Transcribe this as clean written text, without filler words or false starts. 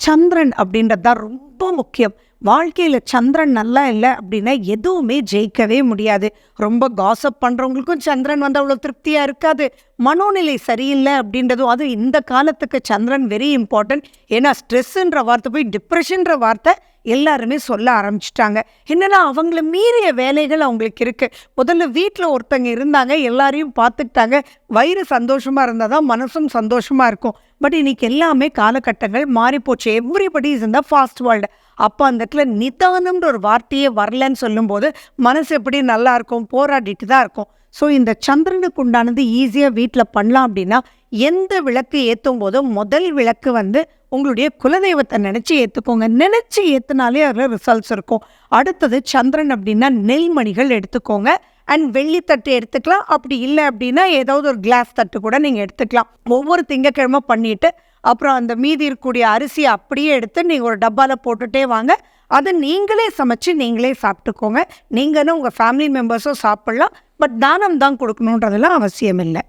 சந்திரன் அப்படின்றது தான் ரொம்ப முக்கியம். வாழ்க்கையில் சந்திரன் நல்லா இல்லை அப்படின்னா எதுவுமே ஜெயிக்கவே முடியாது. ரொம்ப காசப் பண்ணுறவங்களுக்கும் சந்திரன் வந்து அவ்வளோ திருப்தியாக இருக்காது. மனோநிலை சரியில்லை அப்படின்றதும், அது இந்த காலத்துக்கு சந்திரன் வெரி இம்பார்ட்டன்ட். ஏன்னா ஸ்ட்ரெஸ்ஸுன்ற வார்த்தை போய் டிப்ரெஷன்ற வார்த்தை எல்லாருமே சொல்ல ஆரம்பிச்சிட்டாங்க. என்னன்னா அவங்கள மீறிய வேலைகள் அவங்களுக்கு இருக்குது. முதல்ல வீட்டில் ஒருத்தங்க இருந்தாங்க, எல்லாரையும் பார்த்துக்கிட்டாங்க, வயிறு சந்தோஷமாக இருந்தால் தான் மனசும் சந்தோஷமாக இருக்கும். பட் இன்னைக்கு எல்லாமே காலகட்டங்கள் மாறிப்போச்சு. Everybody is in the fast world. அப்போ அந்த இடத்துல நிதானம்ன்ற ஒரு வார்த்தையே வரலன்னு சொல்லும்போது மனசு எப்படி நல்லா இருக்கும், போராடிட்டு தான் இருக்கும். ஸோ இந்த சந்திரனுக்கு உண்டானது ஈஸியாக வீட்டில் பண்ணலாம் அப்படின்னா, எந்த விளக்கு ஏற்றும் போதும் முதல் விளக்கு வந்து உங்களுடைய குலதெய்வத்தை நினச்சி ஏற்றுக்கோங்க. நினச்சி ஏற்றுனாலே அதில் ரிசல்ட்ஸ் இருக்கும். அடுத்தது சந்திரன் அப்படின்னா நெல்மணிகள் எடுத்துக்கோங்க. அண்ட் வெள்ளித்தட்டு எடுத்துக்கலாம். அப்படி இல்லை அப்படின்னா ஏதாவது ஒரு கிளாஸ் தட்டு கூட நீங்கள் எடுத்துக்கலாம். ஒவ்வொரு திங்கக்கிழமை பண்ணிவிட்டு அப்புறம் அந்த மீதி இருக்கக்கூடிய அரிசியை அப்படியே எடுத்து நீங்கள் ஒரு டப்பாவில் போட்டுகிட்டே வாங்க. அதை நீங்களே சமைச்சு நீங்களே சாப்பிட்டுக்கோங்க. நீங்களும் உங்கள் ஃபேமிலி மெம்பர்ஸும் சாப்பிட்லாம். பட் தானம் தான் கொடுக்கணுன்றதெல்லாம் அவசியம் இல்லை.